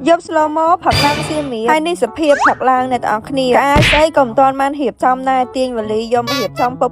ยบสโลโมผักล่างเสียมีให้ในสเปียผักล่างในตอนนี้ก็อาศัยกลมตอนมันเหียบจำนายเตียงวลียมเหียบจำป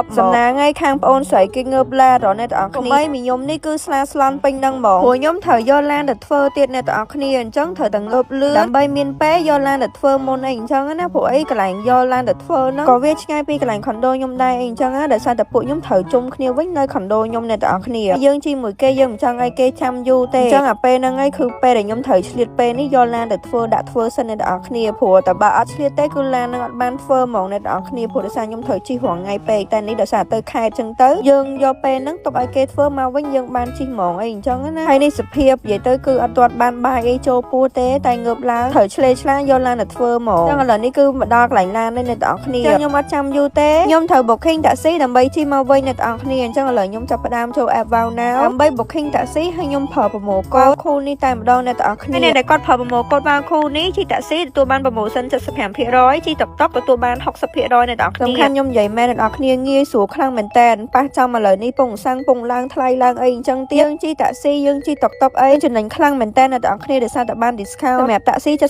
บสำนักไงข้างปอนใส่กินเงือบแลต่อในตอนนี้ไม่มียมนี่คือสลาสลันเป็นดังบอกหัวยมเถยยอแลนดัดเฟอร์เตียนในตอนนี้จังเถยดังเงือบเลือดใบเมียนเป้ยอแลนดัดเฟอร์มนเองจังนะผัวไอ้กระไหลยอแลนดัดเฟอร์นะก็เวชง่ายปีกระไหลคอนโดยมได้เองจังนะเดี๋ยวใส่แต่ปุ๋ยยมเถยจุ่มเนียวไว้ในคอนโดยมในตอนนี้ยังจีมือเกยยังจังไอเกยจำยูเตจังอ่ะเป้นั่งไงคือเป้เดี๋ยวยมเถยเฉลี่ยเป้นี่ยอแลนดัดเฟอร์ดัดเฟอร์สนิทอักเนียผัวแต่บาอัดเฉลี่ยเต้คือแลนดัดบ้านเฟอร์มองในอักเนียผัวเดี๋ยวใส่ยมเถยจีหัวไงเป้แต่นี่เดี๋ยวใส่เตยคายจังเตยยังยอเป้นั่งตบไอเกยเฟอร์มาไว้ยังบ้านจีมองเองจังนะให้ในสเปียบใหญ่เตยคืออัตวัดบ้านบายไอโจปูเต้แต่เงือบล้างเถยเฉลี่ยช้างยอแลนดัดเฟอร์มองจังอะไรนี่คือมาดอกไหลลานในอักเนียจังยมอัดจำยูเต้ยมเถยบกขิงแต่ซีดับใบที่มาไว้ในอักเนียจังอะไรยมจับประดามโจแอบวาวน้ำดับใบบกขิงแต่ซีให้ยมเผาประโมกคูนี่แต่มาดองในอักเนียในกอดเผาประโมกวาวคูนี้ที่แต่ซีตัวบ้านประโมสันจะ70%ที่ตอกตัวบ้าน60%ในอักเนียสำคัญยมใหญ่แม่ในอักเนียเงี้ยสูครั้งเหมือนแตนป้าจำมาเลยนี่ปุ่งสร้างปุ่งล่างทลายล่างเองจังเตี้ยจีแต่ซียังจีตอกเองจนนั้นครั้งเหมือนแตนในอักเนียเดี๋ยวซาแต่บ้านดิสคาวแบบแต่ซี70%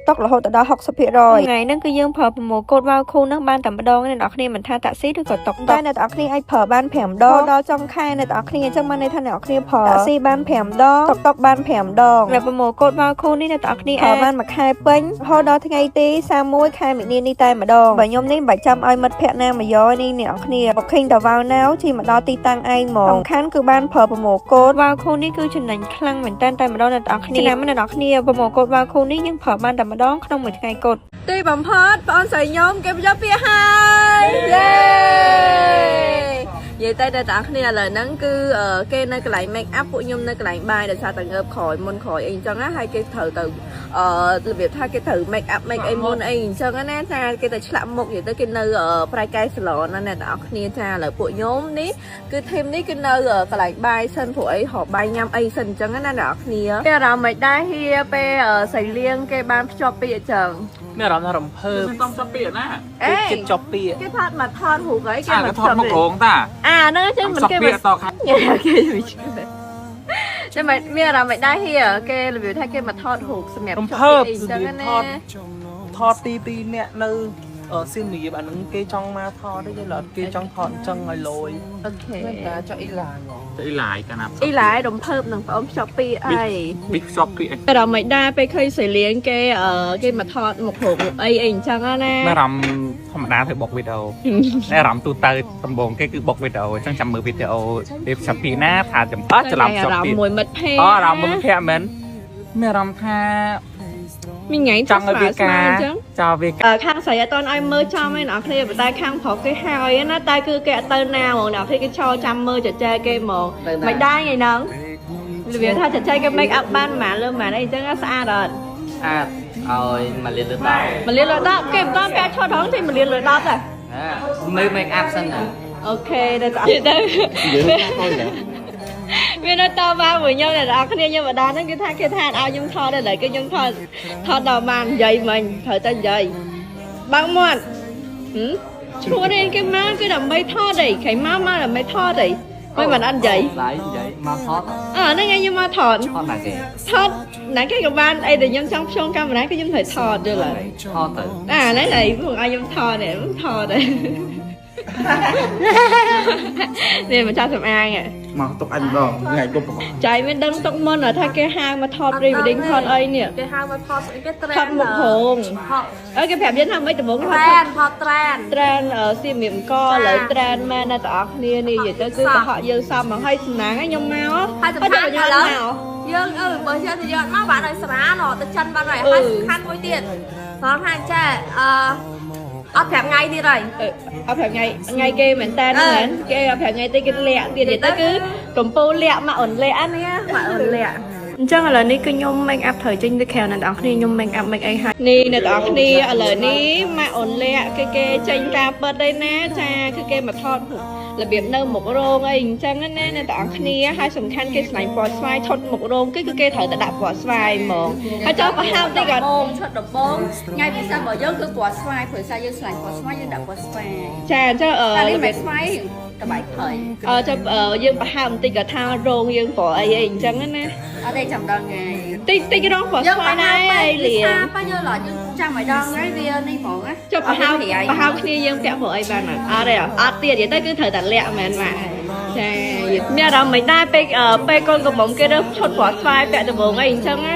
ตอกแล้วหดแต่ดอ60%ไงนั่นคือยังเผาประโมกวาวคูนั่งบ้านแต่มาดองในอักเนียเหมือนท่าแต่ซีถึงตอกได้ในอักเนียไอเผาบ้านแผมดอจำค่ายในอักเนียจังมาในท่านอักเนียเผาแต่ซีบ้านแผมดอตอกบ้านแผมดองแบบประโมกวาวคูนี่ในอักเนียเผาบ้านมาค่ายเป้งพอดอทั้งไอตีซามวยค่ายมีนี่ตายมาดองแบบยมนี่ใบจำไอมัดแพะนางมาย้อยนี่เนี่ยอักเนียบอกคิงแต่วาวน้าวที่มาดอตีตังไอหมองขั้นคือบ้านเผาประโมกวาวคูนี่คือฉันนั้นคลั่งเหมือนตายมาดองในอักเนียฉะนั้นมันในอักเนียประโมกวาวคูนี่ยังเผาบ้านแต่มาดองขนมเหมือนไงกดตีบัมพอดปอนใส่ยมเก็บยาเปียหายเย้vậy tay đại tạng này là nắng cứ cái nơi cái lại make up của nhung nơi cái lại bài để sao tận ngợp khỏi môn khỏi anh cho nó hai cái thử từ từ việc thay cái thử make up make em môn anh cho nó nè ra cái từ làm một vậy tới cái nơi ở private salon nên là tạng này ra là của nhóm ní cứ thêm ní cái nơi ở cái lại bài sân phổi họ bài nhâm anh sân cho nó nè tạng này bây giờ mày đai hi pe ở sài liêng cái ban shopping chẳngไม่รำทำเพิ่มต้องจะเปลี่ยนนะกินจบเปลี่ยน cái thọt mà thọt hủ cái cái mà thọt mộc lồng ta nó chứ mình cái màต่อครับ nhưng mà bây giờ mày đai hi ở cái là biểu thay cái mà thọt hủ sầm mẹp เพิ่มทอดตีเนี่ยในซีมีแบบนึงเกจองมาทอดได้ยังหรอเกจองทอดจังไงลอย ok cho ít lại cho ít lại cả nạp ít lại đồng thơm đồng ôm shopee ai big shopee cái đó mày đaไปเคยใส่เลี้ยงcái mà thọt một hộp ai ảnh chẳng á nè แม่รำธรรมดาเธอบอกวิดีโอแม่รำตูเตยตำบงก็คือบอกวิดีโอจังจำมือวิดีโอเด็บช้อปปี้หน้าถ่ายจำจะรำช้อปปี้ มวยมัดแพ้ รำมันแพ้เหมือนแม่รำท่า mình nhảy trong ở Việt Ca cho Việt ở khang sấy toàn ai mơ cho mấy nó khi mà tay khang phổ cái hai á nó tay cứ cái tên nào mà nào khi cái cho trăm mơ chở chơi cái một mày đai ngày nắng vì thay chở chơi cái make up ban mà luôn mà đây chắc nó xa rồi rồi mà liền lượt đó cái đó cái cho đón thì mình liền lượt đó rồi mới make up xong rồi ok đây chị đây vì nó to ba mười nhau này đó cái nhưng mà đa nó cái than ao nhung thò đây lại cái nhung thò đầu màn dày mình thời tên dày băng muộn chua đi cái má cái đầm bay thò đi cái má là mấy thò đi mấy mình ăn dày đấy mà thọt nó nghe như ma thọt là gì thọt nãy cái ban ai để nhung trong cam nãy cái nhung thời thọt rồi lại thọt tử nãy này muốn ai nhung thò này muốn thò đây nè mà cho sầm an à mà tục anh rồi ngày tục chạy bên đông tông môn ở thay cái hang mà thọt đi mà đinh thọt ấy nè cái hang mà thọt cái thọt trend một hồn ở cái phèm đến thăm mấy tụi bốn thọt trend ở xiêm miệng co lại trend mà là tọt nè nè vậy tới cứ họ dơ xong mà hay nắng ấy nhông máu á hai chục tháng nào dương bởi giờ thì giờ má bạn này xả nó từ chân bạn này hai khăn với tiền nó hai cha ấp phèm ngay đi rồi ấp phèm ngay kia mình ta nữa kia ấp phèm ngay tới cái lẹ tiền vậy tới cứ cầm po lẹ mà ổn lẹ nè mà ổn lẹ chắc là ní cứ nhôm make up thời trang cái kèo này đó ní nhôm make up make ai hay ní này đó ní ở lời ní mà ổn lẹ cái tranh ca bật đây nè cha cái mà thon là biệt nơ một rôn ấy chẳng á nè này đó ní hai sầm khăn cái sải bò xoay thon một rôn cái thời đã đạp bò xoay mà hay cho có hao đây gần chốt đập bóng ngay phía sau bờ dốc cứ bò xoay phía sau dương sải bò xoay dương đạp bò xoay cha cho là biệt xoay các bạn thời cho dương bà hao tí cả thao rôn dương bò ấy chẳng á nè ở đây chồng đoàn ngày តិចរងព្រោះស្វាយដែរលៀង bao nhiêu là nhưng trang mày đong cái video này bỏ á ចុះប្រហោគ្នាយើងពាក់ព្រោះអីបានអត់ទេអត់ទៀតនិយាយទៅគឺត្រូវតែលាក់មែនបាទចាមានអារម្មណ៍មិនដែរពេលកូនកំមុំគេរើសឈុតព្រោះស្វាយពាក់ដំបងអីអញ្ចឹងណា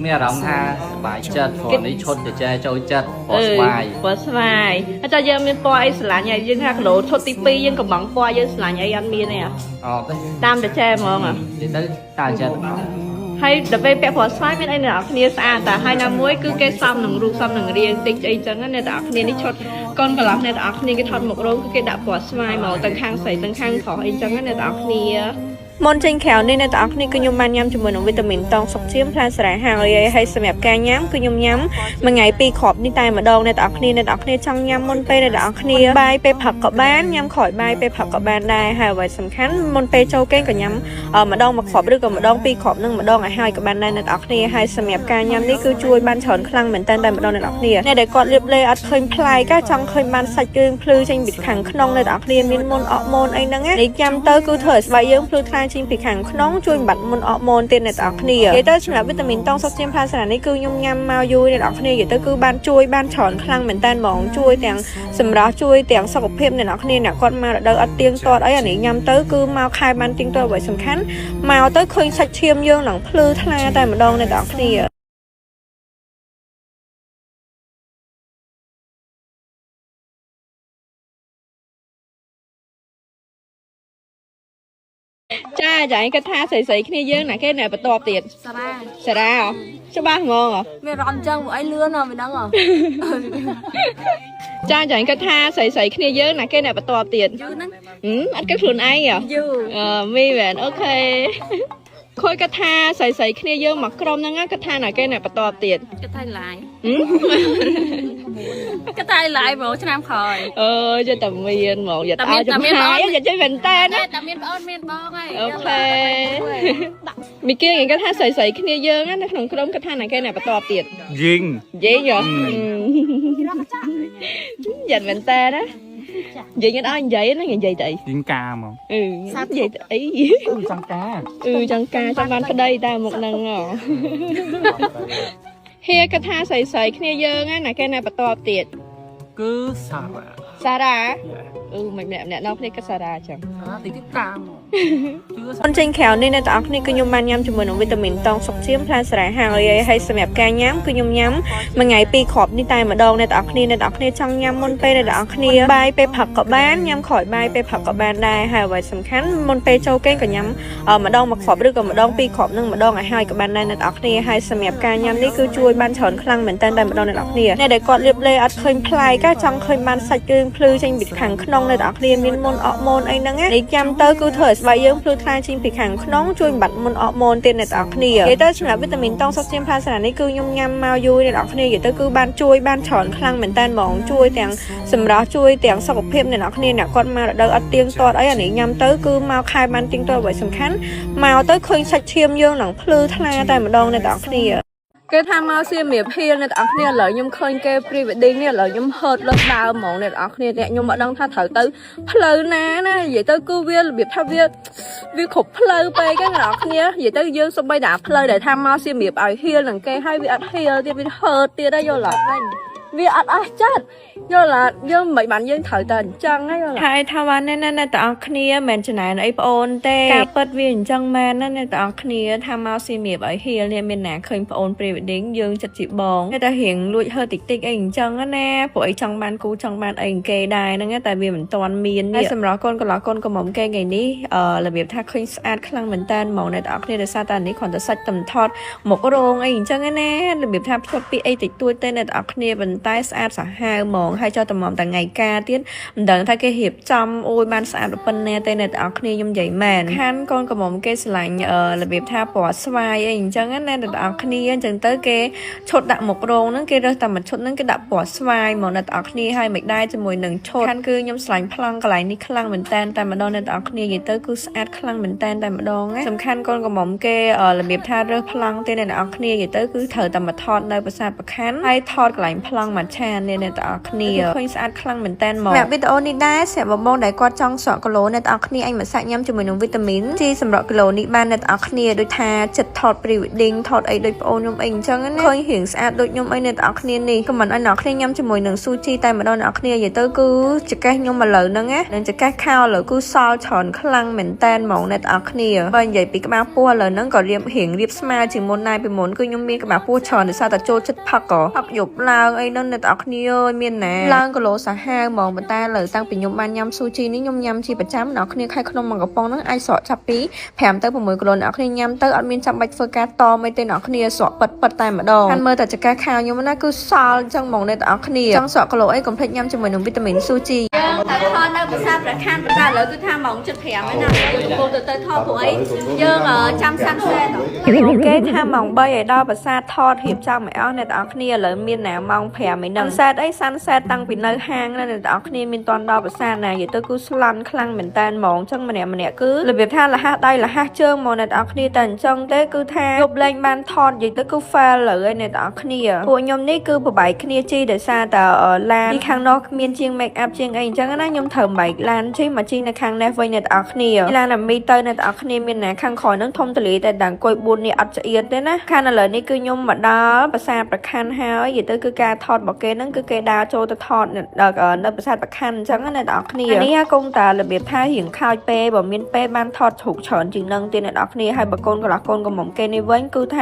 មានអារម្មណ៍ថាសប្បាយចិត្តព្រោះនេះឈុតទៅចែចូលចិត្តព្រោះស្វាយ ព្រោះស្វាយអញ្ចឹងយើងមានពណ៌អីស្រឡាញ់ហើយយើងថាគីឡូឈុតទី2យើងកំងពណ៌យើងស្រឡាញ់អីអត់មានទេ អត់ទេ តាមតែចែហ្មង និយាយទៅតាចិត្តហ្មង ហើយដល់ពេលពាក់ព្រោះស្វាយមានអីអ្នកនរគ្នាស្អាតតែហើយណាមួយគឺគេសំនឹងរូបសំនឹងរាងតិចអីចឹងណាអ្នកនរគ្នានេះឈុតកូនកន្លះអ្នកនរគ្នាគេថតមករោងគឺគេដាក់ព្រោះស្វាយមកទាំងខាងស្រីទាំងខាងប្រុសអីចឹងណាអ្នកនរគ្នាមុនចេញក្រៅនេះអ្នកនរគ្នាគឺខ្ញុំបានញ៉ាំជាមួយនឹងវីតាមីនតងសុខជៀមផ្លែសារ៉ាហាងហើយសម្រាប់ការញ៉ាំគឺខ្ញុំញ៉ាំមួយថ្ងៃ2គ្រាប់នេះតែម្ដងអ្នកនរគ្នាចង់ញ៉ាំមុនពេលអ្នកនរគ្នាបាយពេលផឹកក៏បានញ៉ាំក្រោយបាយពេលផឹកក៏បានដែរហើយអ្វីសំខាន់មុនពេលចូលគេងក៏ញ៉ាំម្ដងមួយគ្រាប់ឬក៏ម្ដង2គ្រាប់នឹងម្ដងឲ្យហើយក៏បានដែរអ្នកនរគ្នាហើយសម្រាប់ការញ៉ាំនេះគឺជួយបានច្រើនខ្លាំងមែនតើតែម្ដងអ្នកនរគ្នាអ្នកដែលគាត់លៀបលេអត់ឃើញប្លែកចង់ឃើញបានសាច់គ្រឿងភ្លឺចេញពីខាងក្នុងអ្នកនរគ្នាមានមុនអកម៉ូនអីហ្នឹងនេះញ៉ាំទៅគឺធ្វើឲ្យស្បែកយើងភ្លឺថ្លាចេញពីខាងក្នុងជួយបាត់មុនអកម៉ូនទៀតអ្នកនរគ្នានិយាយទៅសម្រាប់វីតាមីនតងសុខជៀមផ្លែសារ៉ានេះគឺខ្ញុំញ៉ាំមកយូរអ្នកនរគ្នានិយាយទៅគឺបានជួយបានច្រើនខ្លាំងមែនតើហ្មងជួយទាំងសម្រាប់ជួយទាំងសុខភាពអ្នកនរគ្នាអ្នកគាត់មករដូវអត់ទៀងទាត់អីអានេះញ៉ាំទៅគឺមកខែបានទៀងទាត់អ្វីសំខាន់មកទៅឃើញសាច់ឈាមយើងនឹងភ្លឺថ្លាតែម្ដងអ្នកនរគ្នាចាចាឯងគាត់ថាស្រីៗគ្នាយើងណាគេអ្នកបន្ទាប់ទៀត សារ៉ា ច្បាស់ហ្មង មានរំចឹងអីលឿនមិនដឹងហ៎ ចាចាគាត់ថាស្រីៗគ្នាយើងណាគេអ្នកបន្ទាប់ទៀត យូរហ្នឹង អត់គិតខ្លួនឯងហ៎ យូរ មីមែនអូខេខូចគាត់ថាស្រីៗគ្នាយើងមកក្រុមហ្នឹងគាត់ថាណាគេអ្នកបន្ទាប់ទៀត គេថៃឡាយគេថៃឡាយហ្មងឆ្នាំក្រោយ អើយតែមានហ្មងយ៉ាតឲ្យចំហាយយ៉ាចេះមែនតើណា តែមានប្អូនមានបងហើយ អូខេមីគៀងគាត់ថាស្រីៗគ្នាយើងណាក្នុងក្រុមគាត់ថាណាគេអ្នកបន្ទាប់ទៀត យីង យេងហ៎យ៉ាមែនតើណានិយាយអត់ឲ្យនិយាយណានិយាយទៅអី យីងកាហ្មង និយាយទៅអី ចង់ការ ចង់ការចង់បានប្តីតែមុខហ្នឹងហេគាត់ថាស្រីៗគ្នាយើងណាគេអ្នកបន្ទាប់ទៀត គឺសារ៉ា សារ៉ាមិនអ្នកនរគ្នាក៏សារ៉ាចឹង ទីតាម មុនចេញក្រៅនេះអ្នកនរគ្នាគឺខ្ញុំបានញ៉ាំជាមួយនឹងវីតាមីនតងសុខជៀមផ្លែសារ៉ាហាងហើយសម្រាប់ការញ៉ាំគឺខ្ញុំញ៉ាំមួយថ្ងៃ2គ្រាប់នេះតែម្ដងអ្នកនរគ្នាចង់ញ៉ាំមុនពេលអ្នកនរគ្នាបាយពេលផឹកក៏បានញ៉ាំក្រោយបាយពេលផឹកក៏បានដែរហើយអ្វីសំខាន់មុនពេលចូលគេងក៏ញ៉ាំម្ដងមួយគ្រាប់ឬក៏ម្ដង2គ្រាប់នឹងម្ដងឲ្យហើយក៏បានដែរអ្នកនរគ្នាហើយសម្រាប់ការញ៉ាំនេះគឺជួយបានច្រើនខ្លាំងមែនតើតែម្ដងអ្នកនរគ្នាអ្នកដែលគាត់លៀបលេអត់ឃើញប្លែកចង់ឃើញបានសាច់គ្រឿងភ្លឺចេញពីខាងក្នុងអ្នកនរគ្នាមានមុនអកម៉ូនអីហ្នឹងនេះញ៉ាំទៅគឺធ្វើឲ្យស្បែកយើងភ្លឺថ្លាចេញពីខាងក្នុងជួយបាត់មុនអកម៉ូនទៀតអ្នកនរគ្នានិយាយទៅសម្រាប់វីតាមីនតងសុខជៀមផ្លែសារ៉ានេះគឺខ្ញុំញ៉ាំមកយូរអ្នកនរគ្នានិយាយទៅគឺបានជួយបានច្រើនខ្លាំងមែនតើហ្មងជួយទាំងសម្រាប់ជួយទាំងសុខភាពអ្នកនរគ្នាអ្នកគាត់មករដូវអត់ទៀងទាត់អីអានេះញ៉ាំទៅគឺមកខែបានទៀងទាត់អ្វីសំខាន់មកទៅឃើញសាច់ឈាមយើងនឹងភ្លឺថ្លាតែម្ដងអ្នកនរគ្នាគេថាមកសៀមរាបហៀលអ្នកនរគ្នាឥឡូវខ្ញុំឃើញគេ pre wedding នេះឥឡូវខ្ញុំហឺតលើកដើមហ្មងអ្នកនរគ្នាខ្ញុំអត់ដឹងថាត្រូវទៅផ្លូវណាណានិយាយទៅគឺវារបៀបថាវាគ្រប់ផ្លូវពេកហ្នឹងអ្នកនរគ្នានិយាយទៅយើងសំបីតែផ្លូវដែលថាមកសៀមរាបឲ្យហៀលនឹងគេហើយវាអត់ហៀលទៀតវាហឺតទៀតហើយយល់អត់វាអត់អស់ចិត្តយល់អត់យើងមិនបានយើងត្រូវតែអញ្ចឹងហ្នឹងយល់ហើយថាបានណាអ្នកនរគ្នាមិនចំណែនអីប្អូនទេការពិតវាអញ្ចឹងមែនណាអ្នកនរគ្នាថាមកសៀមរាបឲ្យហៀលនេះមានណាឃើញប្អូន pre wedding យើងចិត្តជាបងតែរៀងលួចហឺតិចអីអញ្ចឹងណាព្រោះអីចង់បានគូចង់បានអីគេដែរហ្នឹងតែវាមិនទាន់មាននេះសម្រាប់កូនកន្លះកូនកំមុំគេថ្ងៃនេះរបៀបថាឃើញស្អាតខ្លាំងមែនតើហ្មងអ្នកនរគ្នាដោយសារតែនេះគ្រាន់តែសាច់តំថត់មករងអីអញ្ចឹងណារបៀបថាភ្ជាប់ពីអីតិចតួចទេអ្នកនរគ្នាតែស្អាតសាហាវហ្មងហើយចុះតំមតែថ្ងៃការទៀតមិនដឹងថាគេរៀបចំអូយបានស្អាតប៉ុណ្ណាទេអ្នកនរគ្នាខ្ញុំនិយាយមែនខានកូនកំមុំគេឆ្លាញ់របៀបថាពណ៌ស្វាយអីអញ្ចឹងណាអ្នកនរគ្នាអញ្ចឹងទៅគេឈុតដាក់មុខរោងហ្នឹងគេរើសតែមួយឈុតហ្នឹងគេដាក់ពណ៌ស្វាយហ្មងអ្នកនរគ្នាហើយមិនដែរជាមួយនឹងឈុតខានគឺខ្ញុំឆ្លាញ់ប្លង់កន្លែងនេះខ្លាំងមែនតើតែម្ដងអ្នកនរគ្នានិយាយទៅគឺស្អាតខ្លាំងមែនតើតែម្ដងណាសំខាន់កូនកំមុំគេរបៀបថារើសប្លង់ទេអ្នកនរគ្នានិយាយទៅគឺត្រូវតែមកថតនៅប្រាសាទប្រខាន់ហើយថតកន្លែងប្លង់ ងមួយឆាននេះអ្នកទាំងអស់គ្នាឃើញស្អាតខ្លាំងមែនតើមកវីដេអូនេះដែរសម្រាប់បងដែលគាត់ចង់ស្រកគីឡូអ្នកទាំងអស់គ្នាអញមកសាច់ញ៉ាំជាមួយនឹងវីតាមីនជីសម្រាប់គីឡូនេះបានអ្នកទាំងអស់គ្នាដូចថាចិត្តថត pre-wedding ថតអីដូចប្អូនខ្ញុំអីអញ្ចឹងណាឃើញរៀងស្អាតដូចខ្ញុំអីអ្នកទាំងអស់គ្នានេះក៏មិនអញអ្នកគ្នាញ៉ាំជាមួយនឹងស៊ូជីតែម្ដងអ្នកគ្នានិយាយទៅគឺចកេះខ្ញុំឥឡូវហ្នឹងណានឹងចកេះខោឥឡូវគឺសល់ច្រើនខ្លាំងមែនតើហ្មងអ្នកទាំងអស់គ្នាបើនិយាយពីក្បាលពោះឥឡូវហ្នឹងក៏រៀបស្មើជាងមុនដែរពីមុនគឺខ្ញុំមានក្បាលពោះច្រើនដោយសារតែចូលចិត្តផឹកយប់ឡើងអីហ្នឹងអ្នកទាំងអស់គ្នាអើយមានណាឡើងគីឡូសាហាវហ្មងប៉ុន្តែឥឡូវតាំងពីខ្ញុំបានញ៉ាំស៊ូជីនេះខ្ញុំញ៉ាំជាប្រចាំអ្នកគ្នាខែក្នុងមួយកំប៉ុងហ្នឹងអាចស្រកចាប់ពី5ទៅ6គីឡូអ្នកគ្នាញ៉ាំទៅអត់មានចាំបាច់ធ្វើការតអីទេអ្នកគ្នាស្រកប៉ិតតែម្ដងខានមើលតែចកាខោខ្ញុំណាគឺសល់អញ្ចឹងហ្មងអ្នកទាំងអស់គ្នាចង់ស្រកគីឡូអីកុំភ្លេចញ៉ាំជាមួយនឹងវីតាមីនស៊ូជីយើងតែថតនៅភាសាប្រខានប៉ុន្តែឥឡូវគឺថាម៉ោង 7:05 ហើយណាយើងកំពុងទៅថតព្រោះអីយើងចាំសាន់សេតគេថាម៉ោង 3 ឲ្យដល់ភាសាថតរៀបចំឲ្យអស់អ្នកទាំងអស់គ្នាឥឡូវមានណាម៉ោង 5 ឯហ្នឹងសេតអីសាន់សេតតាំងពីនៅហាងណាអ្នកទាំងអស់គ្នាមានតន់ដល់ភាសាណានិយាយទៅគឺស្លន់ខ្លាំងមែនតើហ្មងអញ្ចឹងម្នាក់គឺរបៀបថាលះដៃលះជើងមកអ្នកទាំងអស់គ្នាតែអញ្ចឹងទេគឺថាយប់លេងបានថតនិយាយទៅគឺ fail លើហើយអ្នកទាំងអស់គ្នាពួកខ្ញុំនេះគឺប្របែកគ្នាជីដោយសារតែឡានពីខាងនោះមានជាង make up ជាងអីអញ្ចឹងណាខ្ញុំត្រូវបែកឡានជីមកជីនៅខាងនេះវិញអ្នកទាំងអស់គ្នាឡានអាមីទៅអ្នកទាំងអស់គ្នាមានណាខាងក្រោយនឹងធំទលាតែដល់អង្គុយ4នេះអត់ឆ្អៀតទេណាខាងឥឡូវនេះគឺខ្ញុំមកដល់ប្រាសាទប្រខាន់ហើយនិយាយទៅគឺការថតរបស់គេហ្នឹងគឺគេដើរចូលទៅថតនៅប្រាសាទប្រខាន់អញ្ចឹងណាអ្នកទាំងអស់គ្នានេះគង់តែរបៀបថារៀងខោចពេបើមានពេបានថតជ្រូកច្រើនជាងនឹងទៀតអ្នកទាំងអស់គ្នាហើយបើកូនកន្លះកូនកំមុំគេនេះវិញគឺថ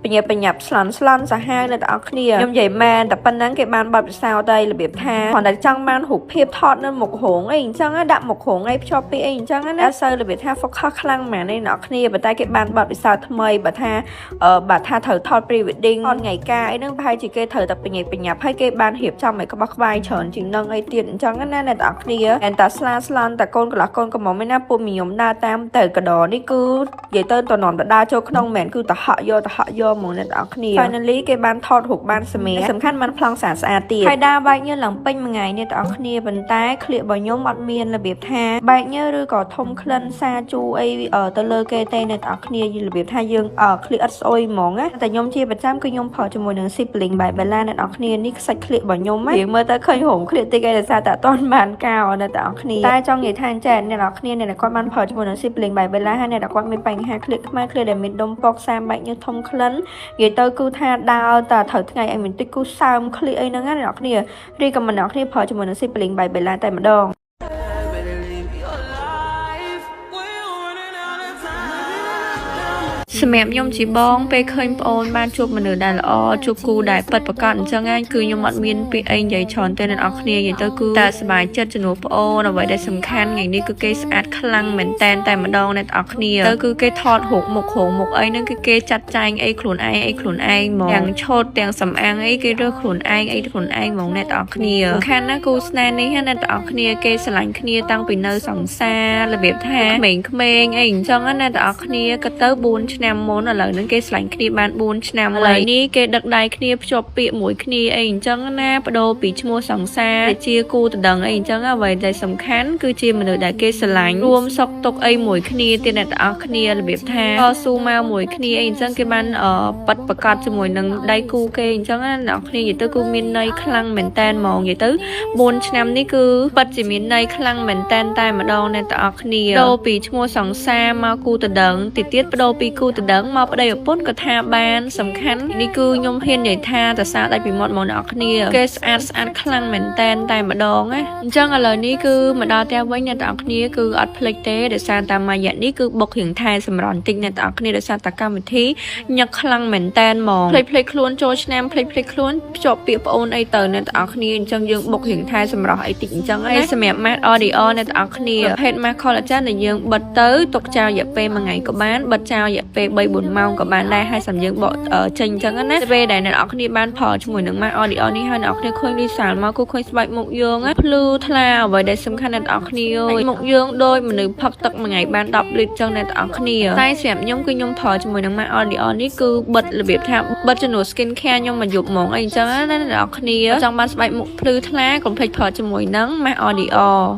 ាបញ្ញាប់ស្លន់សាហាវអ្នកទាំងអស់គ្នាខ្ញុំនិយាយមែនតែប៉ុណ្ណឹងគេបានបတ်ពិសោធន៍តែរបៀបថាគ្រាន់តែចង់បានរូបភាពថតនៅមុខរោងអីអញ្ចឹងដាក់មុខរោងអីភ្ជាប់ពីអីអញ្ចឹងណាអត់សូវរបៀបថា focus ខ្លាំងមែនទេអ្នកគ្នាប៉ុន្តែគេបានបတ်ពិសោធន៍ថ្មីបើថាត្រូវថត pre-wedding ថតថ្ងៃការអីហ្នឹងប្រហែលជាគេត្រូវតែបញ្ញាប់ហើយគេបានរៀបចំឲ្យក្បោះក្បាយច្រើនជាងនឹងអីទៀតអញ្ចឹងណាអ្នកទាំងគ្នាតែតាស្លាន់តែកូនកន្លះកូនកំមុំឯណាពួកមីខ្ញុំដើរតាមទៅកដរនេះគឺនិយាយទៅតនំដើរចូលក្នុងមែនគឺតហក់យកហ្មងអ្នកទាំងគ្នា finally គេបានថតរូបបានសម្រាប់សំខាន់បានប្លង់ស្អាតទៀតហើយដើរបែកញើសឡើងពេញមួយថ្ងៃអ្នកទាំងគ្នាប៉ុន្តែក្លៀករបស់ខ្ញុំអត់មានរបៀបថាបែកញើសឬក៏ធំក្លិនសាជូអីទៅលើគេទេអ្នកទាំងគ្នារបៀបថាយើងក្លៀកអត់ស្អុយហ្មងណាតែខ្ញុំជាប្រចាំគឺខ្ញុំផលជាមួយនឹង sibling បែបបែឡាអ្នកទាំងគ្នានេះខ្សាច់ក្លៀករបស់ខ្ញុំហ្នឹងមើលទៅឃើញរោមក្លៀកតិចឯដោយសារតែអត់ទាន់បានកោអ្នកទាំងគ្នាតែចង់និយាយថាចាអ្នកទាំងគ្នាអ្នកគាត់បានផលជាមួយនឹង sibling បែបបែឡាហើយអ្នកគាត់មានបញ្ហាក្លៀកខ្មែរក្លៀកដែលមានដុំពកសាមបែកញើសធំក្លិននិយាយទៅគឺថាដើរតែត្រូវថ្ងៃឲ្យមានតិចគឺសើមក្លៀកអីហ្នឹងណាអ្នកគ្នារីក៏មិនអ្នកគ្នាផលជាមួយនឹង sibling បែបបែឡាតែម្ដងសម្រាប់ខ្ញុំជាបងពេលឃើញប្អូនបានជួបមនុស្សដែលល្អជួបគូដែលពិតប្រាកដអញ្ចឹងឯងគឺខ្ញុំអត់មានពាក្យអីនិយាយច្រើនទេអ្នកនរគ្នានិយាយទៅគឺតែសប្បាយចិត្តជំនួសប្អូនអ្វីដែលសំខាន់ថ្ងៃនេះគឺគេស្អាតខ្លាំងមែនតែនតែម្ដងអ្នកនរគ្នាទៅគឺគេថតរូបមុខអីហ្នឹងគឺគេចាត់ចែងអីខ្លួនឯងហ្មងទាំងឆូតទាំងសំអាងអីគេរើសខ្លួនឯងហ្មងអ្នកនរគ្នាសំខាន់ណាគូស្នេហ៍នេះអ្នកនរគ្នាគេស្រឡាញ់គ្នាតាំងពីនៅសង្សាររបៀបថាក្មេងអីអញ្ចឹងអ្នកនរគ្នាក៏ទៅ4 ឆ្នាំមុនឥឡូវហ្នឹងគេស្លាញ់គ្នាបាន4 ឆ្នាំឥឡូវនេះគេដឹកដៃគ្នាភ្ជាប់ពាក្យមួយគ្នាអីអញ្ចឹងណាបដូរពីឈ្មោះសង្សារជាគូដណ្ដឹងអីអញ្ចឹងអ្វីដែលសំខាន់គឺជាមនុស្សដែលគេស្រឡាញ់រួមសុខទុក្ខអីមួយគ្នាទៀតអ្នកទាំងអស់គ្នារបៀបថាតស៊ូមកមួយគ្នាអីអញ្ចឹងគេបានប៉ັດប្រកាសជាមួយនឹងដៃគូគេអញ្ចឹងណាអ្នកគ្នានិយាយទៅគឺមានន័យខ្លាំងមែនតែនហ្មងនិយាយទៅ4 ឆ្នាំនេះគឺប៉ັດជាមានន័យខ្លាំងមែនតែនតែម្ដងអ្នកទាំងអស់គ្នាបដូរពីឈ្មោះសង្សារមកគូដណ្ដឹងទៀតបដូរពីគូដណ្ដឹងមកប្តីប្រពន្ធក៏ថាបានសំខាន់នេះគឺខ្ញុំហ៊ាននិយាយថាតសាដាច់ពីមាត់មកអ្នកគ្នាគេស្អាតខ្លាំងមែនតែនតែម្ដងណាអញ្ចឹងឥឡូវនេះគឺមកដល់ផ្ទះវិញអ្នកទាំងគ្នាគឺអត់ភ្លេចទេដោយសារតែមួយរយៈនេះគឺបុករៀងថែសម្រន់តិចអ្នកទាំងគ្នាដោយសារតែកម្មវិធីញឹកខ្លាំងមែនតែនហ្មងភ្លេចខ្លួនចូលឆ្នាំភ្លេចខ្លួនភ្ជាប់ពាក្យប្អូនអីទៅអ្នកទាំងគ្នាអញ្ចឹងយើងបុករៀងថែសម្រាប់អីតិចអញ្ចឹងហើយសម្រាប់ Matte Audio អ្នកទាំងគ្នាប្រភេទ Matte Collagen ដែលយើងបិទទៅទុកចោលរយៈពេល1ថ្ងៃក៏បានបិទចោលរយៈពេល 3-4 ម៉ោងក៏បានដែរហើយសម្យើងបកចេញអញ្ចឹងណាពេលដែលអ្នកនរគ្នាបានផលជាមួយនឹង Matte Audio នេះហើយអ្នកនរគ្នាឃើញរីសាលមកគឺឃើញស្បែកមុខយើងភ្លឺថ្លាអ្វីដែលសំខាន់អ្នកនរគ្នាមុខយើងដូចមនុស្សផឹកទឹកមួយថ្ងៃបាន10 លីត្រចឹងអ្នកនរគ្នាតែសម្រាប់ខ្ញុំគឺខ្ញុំផលជាមួយនឹង Matte Audio នេះគឺបិទរបៀបថាបិទជំនួស skin care ខ្ញុំមកយប់ហ្មងអីអញ្ចឹងណាអ្នកនរគ្នាចង់បានស្បែកមុខភ្លឺថ្លាកុំភ្លេចផលជាមួយនឹង Matte Audio